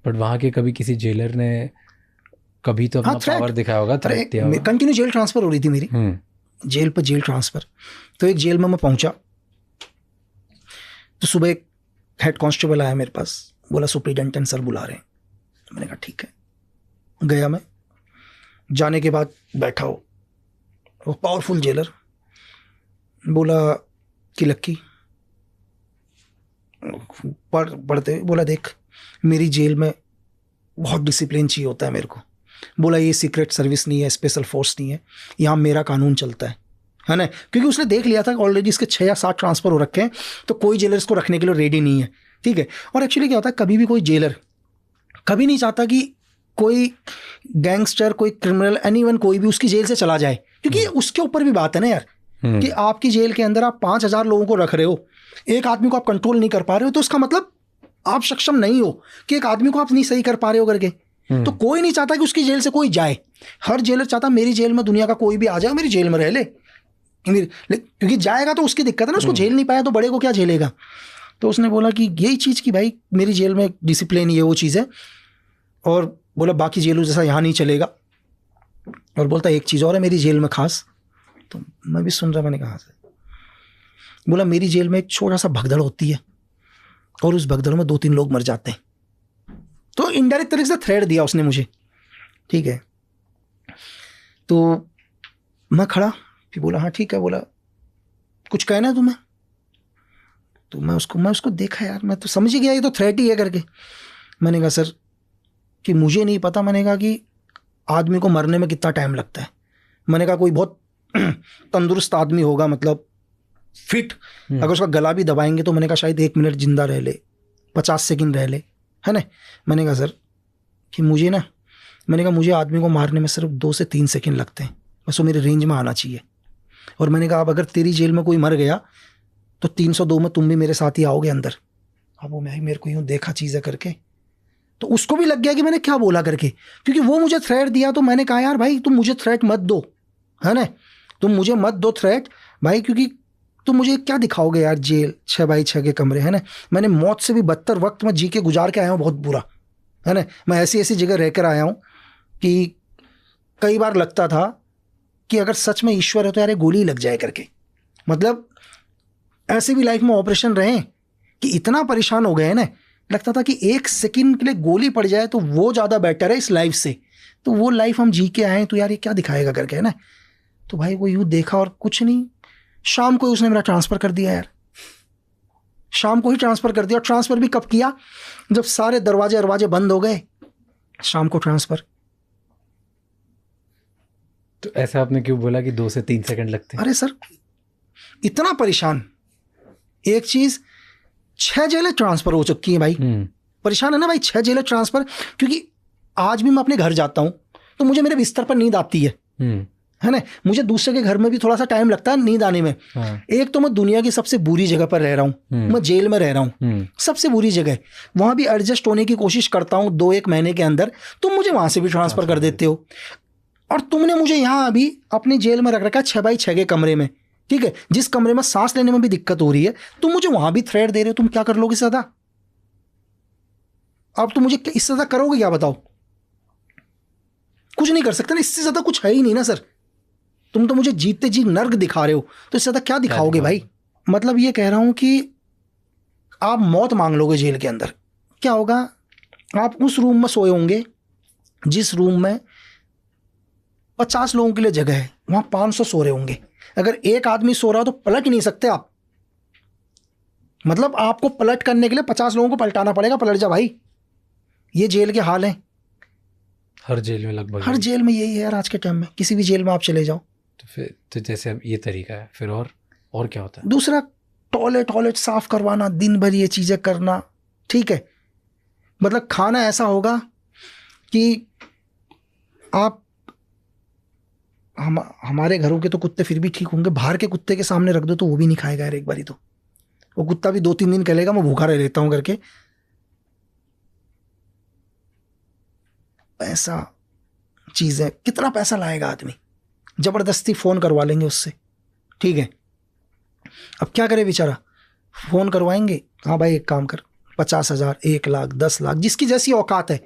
But वहाँ के कभी किसी जेलर ने कभी तो अपना पावर दिखाया होगा, थ्रेट दिया होगा? कंटिन्यू जेल ट्रांसफर हो रही थी मेरी, जेल पर जेल ट्रांसफर। तो एक जेल में मैं पहुंचा तो सुबह एक हेड कांस्टेबल आया मेरे पास, बोला सुपरिटेंडेंट सर बुला रहे हैं। मैंने कहा ठीक है। गया मैं, जाने के बाद बैठा हो वो पावरफुल जेलर, बोला कि लक्की पढ़ते, बोला देख मेरी जेल में बहुत डिसिप्लिन चाहिए होता है मेरे को। बोला ये सीक्रेट सर्विस नहीं है, स्पेशल फोर्स नहीं है, यहाँ मेरा कानून चलता है ना। क्योंकि उसने देख लिया था ऑलरेडी इसके 6 या 7 ट्रांसफ़र हो रखे हैं, तो कोई जेलर इसको रखने के लिए रेडी नहीं है, ठीक है। और एक्चुअली क्या होता है, कभी भी कोई जेलर कभी नहीं चाहता कि कोई गैंगस्टर, कोई क्रिमिनल, एनीवन कोई भी उसकी जेल से चला जाए, क्योंकि उसके ऊपर भी बात है ना यार कि आपकी जेल के अंदर आप 5,000 लोगों को रख रहे हो, एक आदमी को आप कंट्रोल नहीं कर पा रहे हो, तो उसका मतलब आप सक्षम नहीं हो कि एक आदमी को आप नहीं सही कर पा रहे हो करके। तो कोई नहीं चाहता कि उसकी जेल से कोई जाए। हर जेलर चाहता मेरी जेल में दुनिया का कोई भी आ जाए, मेरी जेल में रह ले, क्योंकि जाएगा तो उसकी दिक्कत है ना, उसको झेल नहीं पाया तो बड़े को क्या झेलेगा। तो उसने बोला कि यही चीज़ कि भाई मेरी जेल में डिसिप्लिन ये वो चीज़ है, और बोला बाकी जेलों जैसा यहाँ नहीं चलेगा। और बोलता एक चीज़ और है मेरी जेल में खास। तो मैं भी सुन रहा, मैंने कहा से। बोला मेरी जेल में एक छोटा सा भगदड़ होती है और उस भगदड़ में 2-3 लोग मर जाते हैं। तो इनडायरेक्ट तरीके से थ्रेट दिया उसने मुझे, ठीक है। तो मैं खड़ा, फिर बोला हाँ ठीक है। बोला कुछ कहना है तुम्हें? तो मैं उसको देखा यार, मैं तो समझ ही गया ये तो थ्रेट ही है करके। मैंने कहा सर कि मुझे नहीं पता, मैंने कहा कि आदमी को मरने में कितना टाइम लगता है। मैंने कहा कोई बहुत तंदुरुस्त आदमी होगा, मतलब फिट, अगर उसका गला भी दबाएंगे तो मैंने कहा शायद 1 मिनट जिंदा रह ले, 50 सेकंड रह ले, है ना। मैंने कहा सर कि मैंने कहा मुझे आदमी को मारने में सिर्फ 2 से 3 सेकंड लगते हैं, बस वो मेरे रेंज में आना चाहिए। और मैंने कहा अब अगर तेरी जेल में कोई मर गया तो 302 में तुम भी मेरे साथ ही आओगे अंदर। अब वो मेरे को यूँ देखा चीज़ें करके, तो उसको भी लग गया कि मैंने क्या बोला करके, क्योंकि वो मुझे थ्रेट दिया। तो मैंने कहा यार भाई तुम मुझे थ्रेट मत दो, है ना, तुम मुझे मत दो थ्रेट भाई, क्योंकि तुम मुझे क्या दिखाओगे यार, जेल 6x6 के कमरे, है ना। मैंने मौत से भी बदतर वक्त में जी के गुजार के आया हूँ, बहुत बुरा, है ना। मैं ऐसी ऐसी जगह रह कर आया हूँ कि कई बार लगता था कि अगर सच में ईश्वर है तो यार ये गोली लग जाए करके। मतलब ऐसे भी लाइफ में ऑपरेशन रहे कि इतना परेशान हो गए हैं ना, लगता था कि 1 सेकंड के लिए गोली पड़ जाए तो वो ज़्यादा बेटर है इस लाइफ से। तो वो लाइफ हम जी के आए हैं, तो यार ये क्या दिखाएगा करके, है ना। तो भाई वो यूँ देखा और कुछ नहीं, शाम को ही उसने मेरा ट्रांसफ़र कर दिया यार, शाम को ही ट्रांसफ़र कर दिया। और ट्रांसफ़र भी कब किया, जब सारे दरवाजे बंद हो गए, शाम को ट्रांसफ़र। तो ऐसा आपने क्यों बोला कि 2 से 3 सेकंड लगते हैं? अरे सर इतना परेशान, एक चीज़ 6 जेलें ट्रांसफ़र हो चुकी हैं भाई, परेशान है ना भाई, 6 जेलें ट्रांसफ़र। क्योंकि आज भी मैं अपने घर जाता हूँ तो मुझे मेरे बिस्तर पर नींद आती है ना। मुझे दूसरे के घर में भी थोड़ा सा टाइम लगता है नींद आने में। एक तो मैं दुनिया की सबसे बुरी जगह पर रह रहा हूँ, मैं जेल में रह रहा हूँ, सबसे बुरी जगह, वहाँ भी एडजस्ट होने की कोशिश करता हूँ 2-1 महीने के अंदर, तुम मुझे वहाँ से भी ट्रांसफ़र कर देते हो। और तुमने मुझे यहाँ अभी अपनी जेल में रख रखा है 6x6 के कमरे में, ठीक है, जिस कमरे में सांस लेने में भी दिक्कत हो रही है, तुम मुझे वहाँ भी थ्रेट दे रहे हो। तुम क्या कर लोगे इससे ज़्यादा? अब तुम मुझे इससे ज़्यादा करोगे क्या बताओ? कुछ नहीं कर सकते ना, इससे ज़्यादा कुछ है ही नहीं ना सर। तुम तो मुझे जीते जी नर्क दिखा रहे हो, तो इससे ज़्यादा क्या दिखाओगे भाई? मतलब ये कह रहा हूँ कि आप मौत मांग लोगे जेल के अंदर, क्या होगा? आप उस रूम में सोए होंगे जिस रूम में 50 लोगों के लिए जगह है, वहाँ 500 सो रहे होंगे। अगर एक आदमी सो रहा हो तो पलट ही नहीं सकते आप, मतलब आपको पलट करने के लिए 50 लोगों को पलटाना पड़ेगा, पलट जा भाई। ये जेल के हाल हैं, हर जेल में लगभग, हर जेल में यही है यार आज के टाइम में, किसी भी जेल में आप चले जाओ। तो फिर तो जैसे अब ये तरीका है, फिर और क्या होता है? दूसरा टॉयलेट साफ करवाना, दिन भर ये चीज़ें करना, ठीक है। मतलब खाना ऐसा होगा कि आप हमारे घरों के तो कुत्ते फिर भी ठीक होंगे, बाहर के कुत्ते के सामने रख दो तो वो भी नहीं खाएगा यार। एक बारी तो वो कुत्ता भी 2-3 दिन कहेगा मैं भूखा रह लेता हूँ करके। पैसा चीज़ है, कितना पैसा लाएगा आदमी, ज़बरदस्ती फ़ोन करवा लेंगे उससे, ठीक है। अब क्या करे बेचारा, फ़ोन करवाएंगे, हाँ भाई एक काम कर 50,000, 1 लाख, 10 लाख, जिसकी जैसी औकात है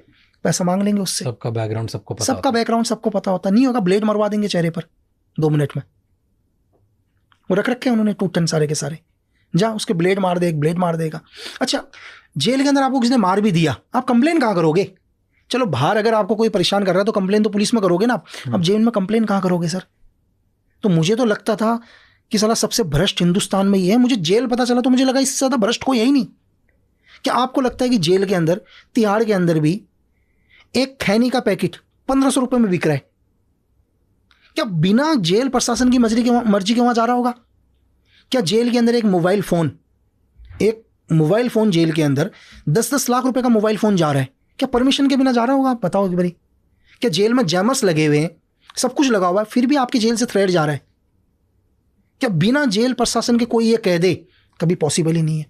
पैसा मांग लेंगे उससे। सबका बैकग्राउंड सबको पता सबका बैकग्राउंड सबको पता होता, नहीं होगा ब्लेड मरवा देंगे चेहरे पर 2 मिनट में। वो रख रखे उन्होंने टूटन सारे के सारे, जा उसके ब्लेड मार दे, एक ब्लेड मार देगा। अच्छा, जेल के अंदर आपको किसी ने मार भी दिया, आप कंप्लेन कहाँ करोगे? चलो बाहर अगर आपको कोई परेशान कर रहा है तो कंप्लेन तो पुलिस में करोगे ना, अब जेल में कंप्लेन कहाँ करोगे सर? तो मुझे तो लगता था कि साला सबसे भ्रष्ट हिंदुस्तान में ही है। मुझे जेल पता चला तो मुझे लगा इससे ज़्यादा भ्रष्ट कोई है ही नहीं। क्या आपको लगता है कि जेल के अंदर, तिहाड़ के अंदर भी एक खैनी का पैकेट 1500 रुपये में बिक रहा है? क्या बिना जेल प्रशासन की मर्जी के वहाँ जा रहा होगा? क्या जेल के अंदर एक मोबाइल फ़ोन जेल के अंदर 10-10 लाख रुपए का मोबाइल फ़ोन जा रहा है, क्या परमिशन के बिना जा रहा होगा? आप बताओ कि भाई, क्या जेल में जैमर्स लगे हुए हैं, सब कुछ लगा हुआ है, फिर भी आपकी जेल से थ्रेड जा रहा है? क्या बिना जेल प्रशासन के कोई ये कह दे? कभी पॉसिबल ही नहीं है।